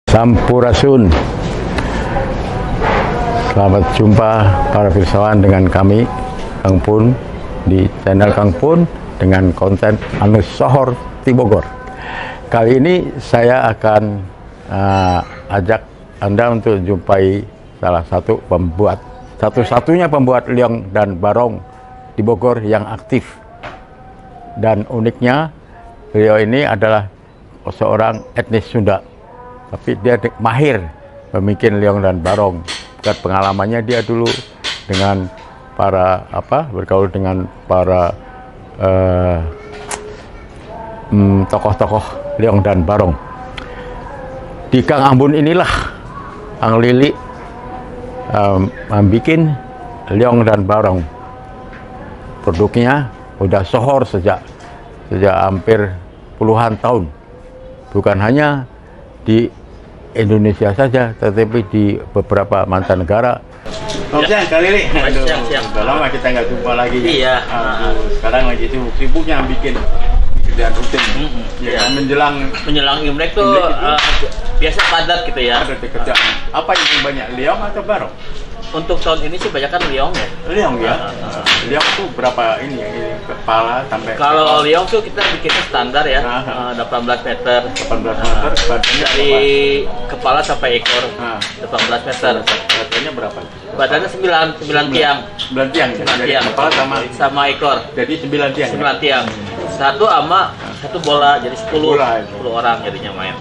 Sampurasun. Selamat jumpa para pirsawan dengan kami Kang Pun di channel Kang Pun dengan konten Anu Sohor Tibogor. Kali ini saya akan ajak Anda untuk jumpai salah satu pembuat, satu-satunya pembuat liong dan barong di Bogor yang aktif. Dan uniknya beliau ini adalah seorang etnis Sunda, tapi dia mahir membuat liong dan barong. Dan pengalamannya dia dulu dengan para bergaul dengan para tokoh-tokoh liong dan barong. Di Kang Ambun inilah Ang Lili membuat liong dan barong. Produknya udah sohor sejak hampir puluhan tahun. Bukan hanya di Indonesia saja, tetapi di beberapa mancanegara. Siang Kang Lili. Siang. Udah lama kita nggak jumpa lagi. Iya. Sekarang lagi sibuknya bikin kerjaan rutin. Ya, menjelang Imlek tuh biasa padat gitu ya. Ada kerjaan. Apa yang banyak, liong atau barong? Untuk tahun ini sih banyak kan liong ya. Liong ya. Liong tuh berapa ini kepala sampai? Kalau liong tuh kita bikinnya standar ya, 18 meter. 18 meter. Dari kepala sampai ekor, 18 meter. Badannya berapa? Badannya 9 tiang. 9 tiang. Jadi kepala sama ekor. Jadi 9 tiang. 9 tiang. Satu bola, jadi 10 orang jadinya main.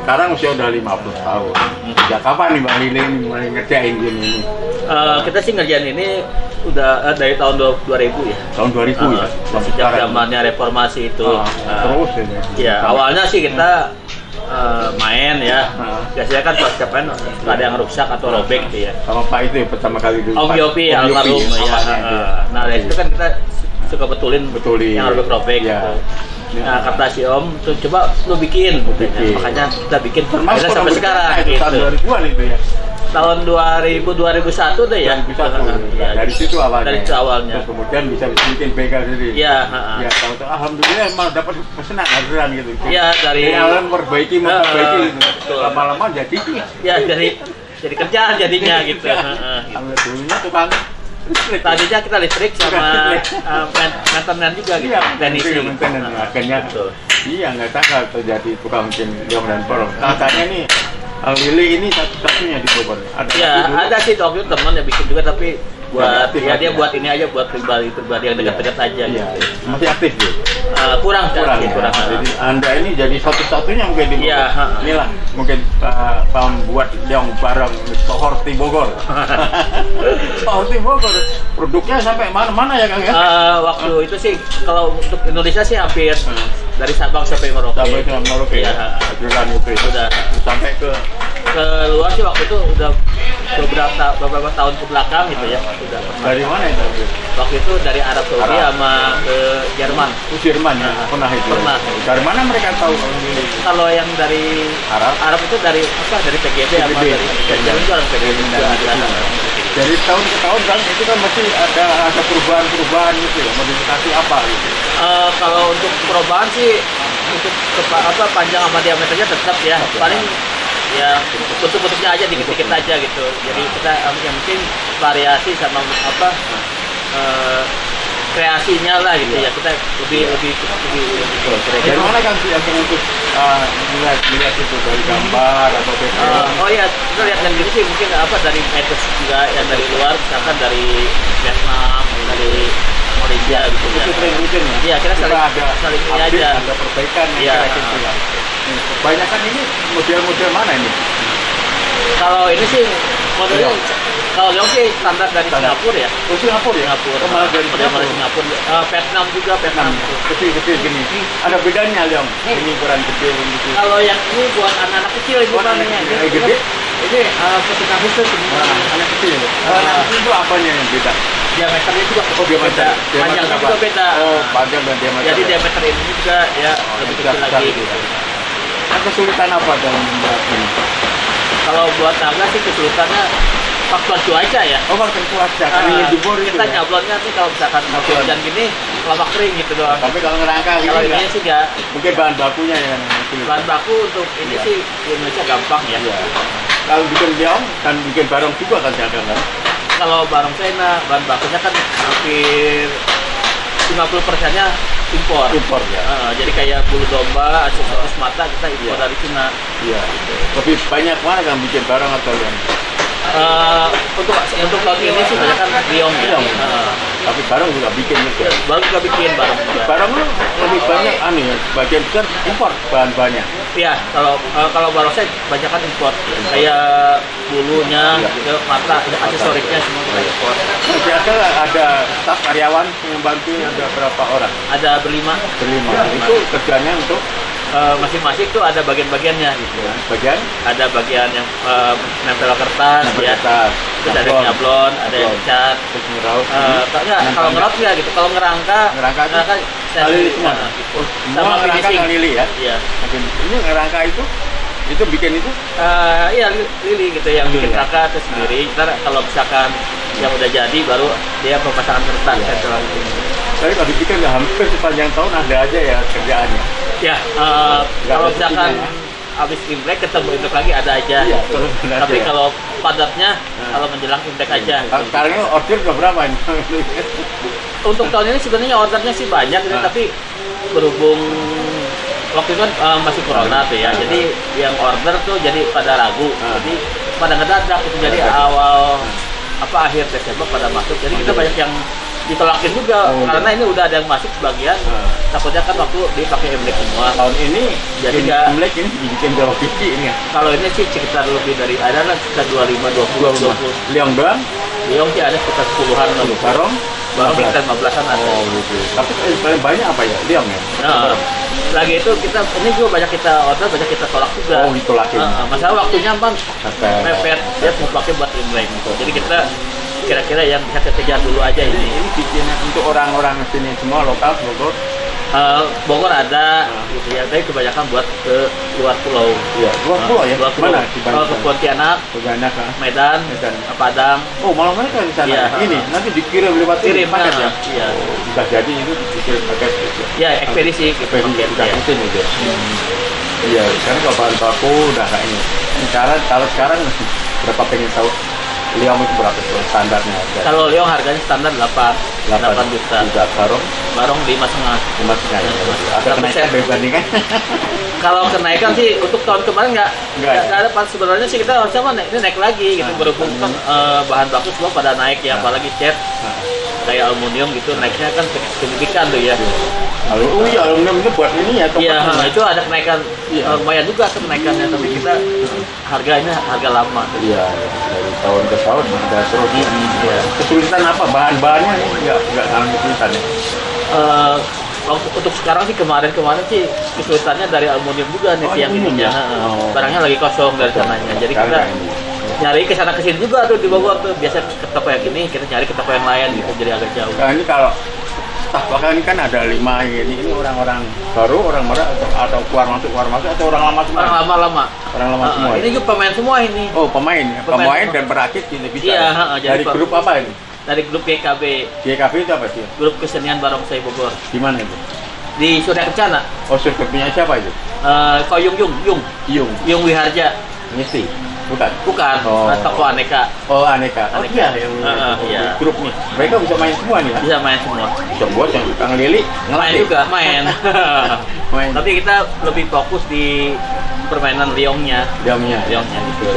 Sekarang usia udah 50 tahun. Sejak kapan nih Bang Lili mulai ngerjain game ini? Kita sih ngerjain ini udah dari tahun 2000 ya. Tahun 2000 ya? Sejak zamannya reformasi itu. Terus ini? Ya, awalnya sih kita main ya. Biasanya kan pas capain ada yang rusak atau robek gitu ya. Sama Pak itu ya, pertama kali dulu. Om Yopi almarhum ya. Nah, dari itu kan kita suka betulin yang robek-robek gitu. Nah, kata si Om, tuh coba lu bikin. Makanya kita bikin akhirnya sampai sekarang gitu. Tahun 2000-an itu ya? Tahun 2000-2001 deh ya. 2001. Dari situ awalnya. Dari situ awalnya. Terus kemudian bisa bikin bengkel sendiri. Iya, ya, tahu-tahu alhamdulillah emang dapat pesanan orderan gitu. Iya, dari awal memperbaiki gitu. Lama-lama jadi. Ya, jadi kerjaan jadinya gitu. Dulunya tukang listrik. Tadinya kita listrik sama maintenance juga gitu. Teknisi. Akhirnya iya, nggak sangka terjadi tukang bikin liong dan barong. Katanya nih Ang Lili ini satu-satunya di Bogor. Ada sih waktu itu teman yang bikin juga, tapi buat dia buat ini aja, buat pribadi yang dekat-dekat aja. Iya. Gitu. Masih aktif gitu. Kurang. Jadi Anda ini jadi satu-satunya mungkin di Bogor. Iya. Inilah mungkin pembuat liong barong Sohor Tibogor. Sohor Tibogor. Produknya sampai mana-mana ya Kang ya? Waktu itu sih kalau untuk Indonesia sih hampir dari Sabang sampai Merauke. Sampai ke Merauke. Iya. Ajuran itu udah sampai ke luar sih waktu itu udah beberapa tahun ke belakang gitu ya. Udah dari mana itu? Waktu itu dari Arab Saudi sama ke Jerman. Jerman ya? Pernah itu? Pernah. Dari mana mereka tahu? Kalau yang dari Arab itu dari PGB sama dari Jerman itu orang PGB juga. Dari tahun ke tahun kan itu kan masih ada perubahan gitu ya, modifikasi apa gitu? Kalau untuk perubahan sih untuk panjang sama diameternya tetap ya. Paling ya bentuk-bentuknya aja dikit-dikit aja gitu. Jadi kita yang penting variasi sama kreasinya lah gitu ya. Kita lebih dari mana kan sih yang untuk melihat itu dari gambar atau oh iya, kita lihat yang gitu sih mungkin dari medsos juga yang dari luar, misalkan dari Vietnam, dari Malaysia gitu ya. Rutin ya? Iya, kita saling ini aja. Ada perbaikan ya. Kebanyakan ini model-model mana ini? Kalau ini sih modelnya kalau liong sih standar dari Singapura ya. Oh, Singapura ya? Malah dari Singapura. Vietnam juga, Kecil-kecil gini. Ada bedanya liong? Ini ukuran gede gitu. Kalau yang ini buat anak-anak kecil ini namanya. Gede? Ini peserta khusus semua. Anak kecil. Anak kecil itu apanya yang beda? Diameternya juga beda. Panjangnya juga beda. Oh, panjang dan diameter. Jadi diameter ini juga ya lebih kecil lagi gitu. Kesulitan apa dalam membuat ini? Kalau buat naga sih kesulitannya faktor cuaca ya. Oh, faktor cuaca. Karena jebor itu. Kita nyablonnya nih kalau misalkan hujan gini kelapa kering gitu doang. Tapi kalau ngerangka Kalau ini ini sih enggak. mungkin bahan bakunya yang sulit. Bahan baku untuk ini sih di Indonesia gampang ya. Iya. Kalau bikin liong kan bikin barong juga kan jaga kan. Kalau barong China bahan bakunya kan hampir 50%-nya impor. Impor ya. Jadi kayak bulu domba, aksesoris mata kita impor dari Cina. Iya. Lebih banyak mana kan bikin barong atau liong? Untuk tahun ini sih banyak kan liong ya. Tapi barong juga bikin juga. Barong juga bikin barong juga. Barong lu lebih banyak ya, bagian besar impor bahan-bahannya. Iya, kalau barong saya banyak kan impor. Kayak bulunya, gitu, mata, aksesorisnya semua kita impor. Biasa ada staf karyawan yang bantu ada berapa orang? Ada berlima. Itu kerjanya untuk masing-masing tuh ada bagian-bagiannya gitu. Bagian? Ada bagian yang nempel kertas, terus ada nyablon, ada yang cat, terus ngeraut. Kalau ngerot ya gitu. Kalau ngerangka kali semua. Gitu. Sama finishing lili ya? Iya. Ini ngerangka itu bikin itu? Iya lili gitu yang bikin rangka terus sendiri. Ntar kalau misalkan yang udah jadi baru dia pemasangan kertas setelah itu. Tapi kalau dibikin hampir sepanjang tahun ada aja ya kerjaannya. Ya, kalau misalkan habis Imlek ketemu Imlek lagi ada aja. Iya, tapi kalau padatnya kalau menjelang Imlek aja. Sekarang ini order berapa ini? Untuk tahun ini sebenarnya ordernya sih banyak, tapi berhubung waktu itu kan masih corona tuh ya, jadi yang order tuh jadi pada ragu, jadi pada ngedadak itu, jadi awal akhir Desember pada masuk, jadi kita banyak yang ditolakin juga karena ini udah ada yang masuk sebagian, takutnya kan waktu dipakai Imlek semua. Tahun ini jadi nggak Imlek ini dibikin berapa biji ini ya? Kalau ini sih sekitar lebih dari ada lah sekitar 25, 20. Liong doang? Liong sih ada sekitar 10-an lah. Barong sekitar 15-an ada. Gitu. Tapi paling banyak apa ya? Liong ya? Lagi itu kita ini juga banyak kita order, banyak kita tolak juga. Ditolakin. Masalah waktunya bang mepet, dia mau pakai buat Imlek gitu. Jadi kita kira-kira yang bisa kita kejar dulu aja ini. Ini bikinnya untuk orang-orang sini semua lokal Bogor. Bogor ada, gitu ya. Tapi kebanyakan buat ke luar pulau. Iya, luar pulau ya. Luar pulau. Mana? Ke Pontianak, Medan, Padang. Oh, malam mereka di sana. Ya, ini nanti dikirim lewat paket ya. Iya. Bisa jadi itu dikirim paket. Ya, ekspedisi paket. Udah rutin itu. Iya, sekarang kalau bahan baku udah kayak ini. Kalau sekarang berapa pengen tahu? Liong itu berapa standarnya? Kalau liong harganya standar 8 juta. Barong 5,5. Ada kenaikan dibandingkan? Kalau kenaikan sih untuk tahun kemarin nggak ada. Pas sebenarnya sih kita harusnya naik lagi gitu, berhubung kan bahan baku semua pada naik ya, apalagi cat kayak aluminium gitu naiknya kan signifikan tuh ya. Aluminium itu buat ini ya? Iya, itu ada kenaikan lumayan juga kenaikannya, tapi kita harganya harga lama. Iya, dari tahun ke tahun ada terus. Kesulitan apa? Bahan-bahannya nggak alami kesulitan ya? Untuk sekarang sih kemarin sih kesulitannya dari aluminium juga nih yang ininya. Barangnya lagi kosong dari sananya, jadi kita nyari ke sana kesini juga tuh di Bogor tuh, biasa ke toko yang ini kita nyari ke toko yang lain gitu, jadi agak jauh. Nah, ini kalau bahkan ini kan ada 5 ini orang-orang baru, orang baru atau keluar masuk atau orang lama semua? Orang lama semua. Ini juga pemain semua ini. Oh, pemain dan perakit ini bisa. Iya, dari grup apa ini? Dari grup GKB. GKB itu apa sih? Grup Kesenian Barongsai Bogor. Di mana itu? Di Surya Kencana. Oh, sirkuitnya siapa itu? Kau Yung Wiharja. Ngisi. Bukan. Toko Aneka. Oh, Aneka. Iya. Grup nih. Mereka bisa main semua nih. Bisa main semua. Bisa buat yang Kang Lili main. Tapi kita lebih fokus di permainan liongnya gitu.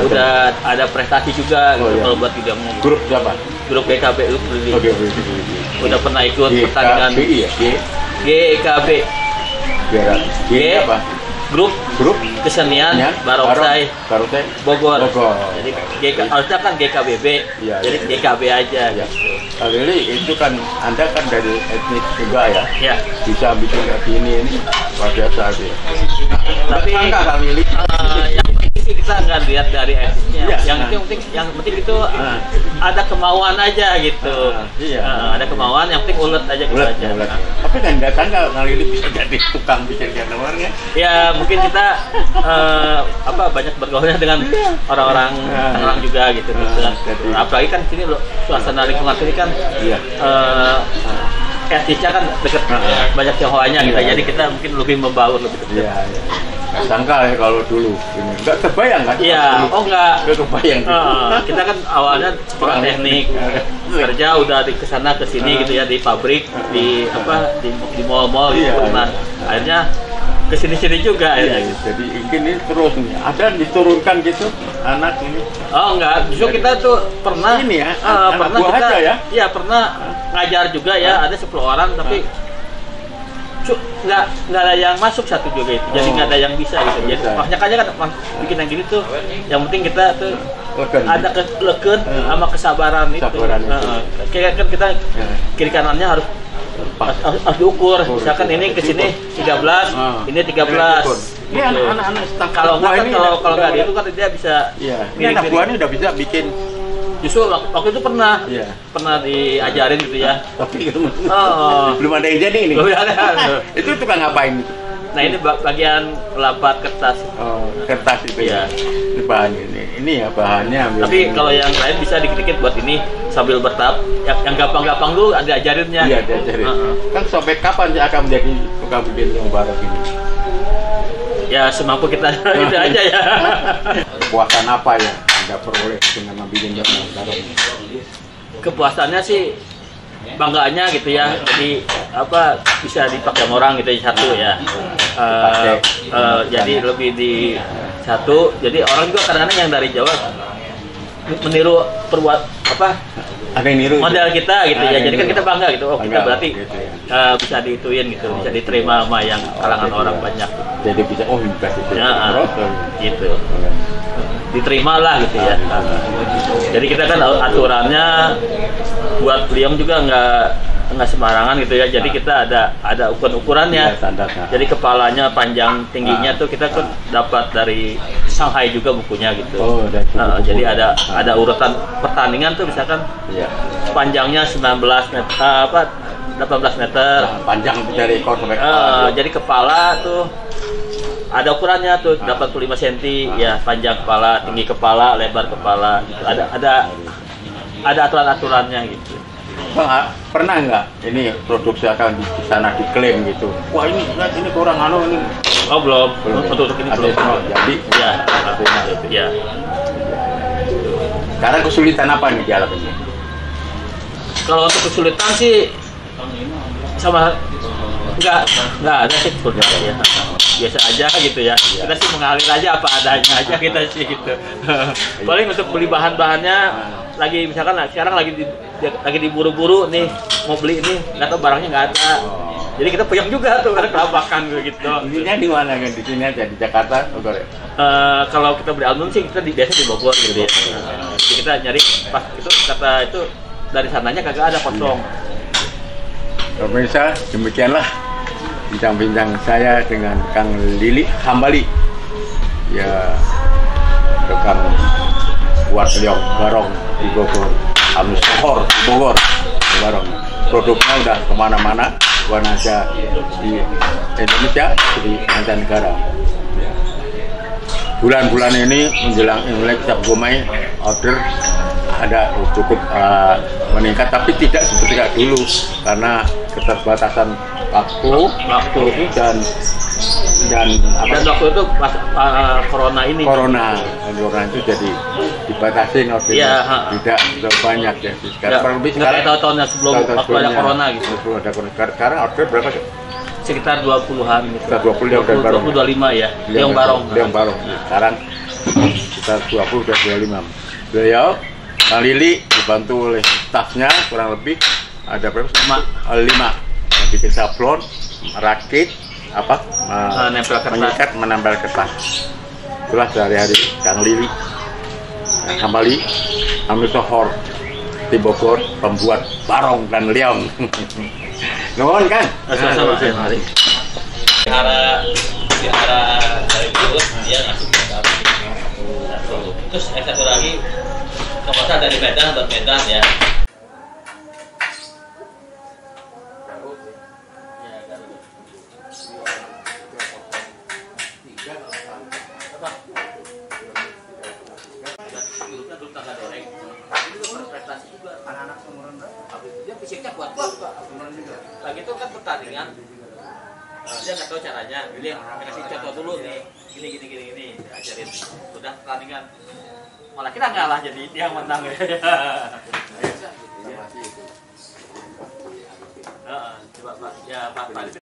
Udah ada prestasi juga kalau buat di liongnya. Grup siapa? Grup GKB udah pernah ikut pertandingan GKB. G apa? Grup Kesenian Barongsai Bogor. Jadi harusnya kan GKBB, jadi GKB aja. Kang Lili itu kan Anda kan dari etnis juga ya? Ya. Bisa bikin kayak gini ini luar biasa sih. Tapi Kang Lili yang penting sih kita nggak lihat dari etnisnya. Yang penting itu ada kemauan aja gitu. Ada kemauan, yang penting ulet aja gitu aja. Tapi kan nggak sangka Kang Lili bisa jadi tukang bikin gambarnya. Ya mungkin kita banyak bergaulnya dengan orang-orang juga gitu. Apalagi kan sini loh suasana lingkungan sini kan kayak Cica kan deket banyak Tionghoanya gitu. Jadi kita mungkin lebih membaur lebih dekat. Iya. Nggak sangka ya kalau dulu ini nggak terbayang kan? Iya, nggak kebayang. Kita kan awalnya sekolah teknik, kerja udah di kesana kesini gitu ya, di pabrik, di apa, di mall-mall gitu. Nah, akhirnya kesini-sini juga ya. Jadi ini terus nih, ada diturunkan gitu anak ini. Oh enggak, justru kita tuh pernah ini ya, pernah buah kita aja ya? Iya, pernah ngajar juga ya, ada 10 orang tapi nggak ada yang masuk satu juga itu, jadi nggak ada yang bisa gitu. Jadi makanya kan bikin yang gini tuh, yang penting kita tuh ada keleken sama kesabaran itu. Kayak kan kita kiri kanannya harus diukur. Misalkan ini ke sini 13, ini 13. Ini anak-anak staf. Kalau nggak itu kan dia bisa. Ini anak buah ini udah bisa bikin. Justru waktu itu pernah diajarin gitu ya. Tapi belum ada yang jadi ini. Belum ada. Itu tukang ngapain? Nah ini bagian pelapat kertas. Kertas itu ya. Ini bahan ini ya bahannya. Tapi kalau yang lain bisa dikit-dikit buat ini sambil bertahap. Yang gampang-gampang tuh ada ajarinnya. Iya, diajarin. Kan sampai kapan dia akan menjadi tukang bikin yang baru ini? Ya semampu kita itu aja ya. Kepuasan apa ya Anda peroleh dengan membuat yang baru ini? Kepuasannya sih bangganya gitu ya. Jadi apa bisa dipakai orang gitu satu ya. Jadi lebih di satu. Jadi orang juga kadang-kadang yang dari Jawa meniru ada yang niru model kita gitu ya. Jadi kan kita bangga gitu. Oh, kita berarti gitu ya. Bisa diituin gitu, bisa diterima sama yang kalangan orang banyak. Jadi bisa bisa itu. Gitu. Diterima lah gitu ya. Jadi kita kan aturannya buat liang juga nggak sembarangan gitu ya. Jadi kita ada ukuran-ukurannya. Jadi kepalanya panjang tingginya tuh kita kan dapat dari Shanghai juga bukunya gitu. Jadi ada urutan pertandingan tuh misalkan panjangnya 19 meter 18 meter. Panjang dari ekor sampai kepala. Jadi kepala tuh ada ukurannya tuh 85 cm ya, panjang kepala, tinggi kepala, lebar kepala gitu. Ada aturan-aturannya gitu. Bang, pernah nggak ini produksi akan di sana diklaim gitu? Wah ini kurang ini. Oh belum. Untuk ini belum. Jadi ya. Sekarang kesulitan apa nih dialami? Kalau untuk kesulitan sih sama nggak ada sih kesulitan ya. Biasa aja gitu ya. Kita sih mengalir aja apa adanya aja kita sih gitu. Paling untuk beli bahan-bahannya lagi misalkan sekarang lagi diburu-buru nih mau beli ini nggak tahu barangnya nggak ada. Jadi kita puyeng juga tuh karena kelabakan gitu. Ininya di mana kan? Di sini aja di Jakarta, Bogor ya? Kalau kita beli album sih kita biasa di Bogor gitu ya. Jadi kita nyari pas itu kata itu dari sananya kagak ada kosong. Pemirsa, demikianlah bincang-bincang saya dengan Kang Lili Hambali. Ya, tukang buat liong barong di Bogor, Anu Sohor di Bogor, barong. Produknya udah kemana-mana, bukan aja di Indonesia, di mancanegara. Bulan-bulan ini menjelang Imlek Cap Gomay order ada cukup meningkat, tapi tidak seperti dulu karena keterbatasan waktu itu dan waktu itu pas corona itu jadi dibatasi ordernya, tidak banyak ya. Sekarang kayak tahun-tahun sebelum waktu ada corona gitu. Sebelum ada corona. Sekarang order berapa sih? Sekitar 20-an gitu. Sekitar 20 25 ya. Liong barong. Sekarang sekitar 20 dan 25. Beliau Kang Lili dibantu oleh stafnya kurang lebih ada berapa? 5. Bikin sablon, rakit, menempel kertas. Itulah sehari-hari Kang Lili Hambali, Anu Sohor di Bogor, pembuat barong dan liong. Nuhun kan? Sama-sama. Di arah dari mulut dia ngasih satu. Terus satu lagi kemasah dari Medan buat Medan ya. Anak-anak seumuran berapa? gitu. Dia fisiknya kuat-kuat Pak. Lagi itu kan pertandingan, dia nggak tahu caranya. William kasih contoh dulu nih, gini, ajarin. Udah pertandingan, malah kita ngalah jadi dia yang menang ya. Coba Pak, ya Pak.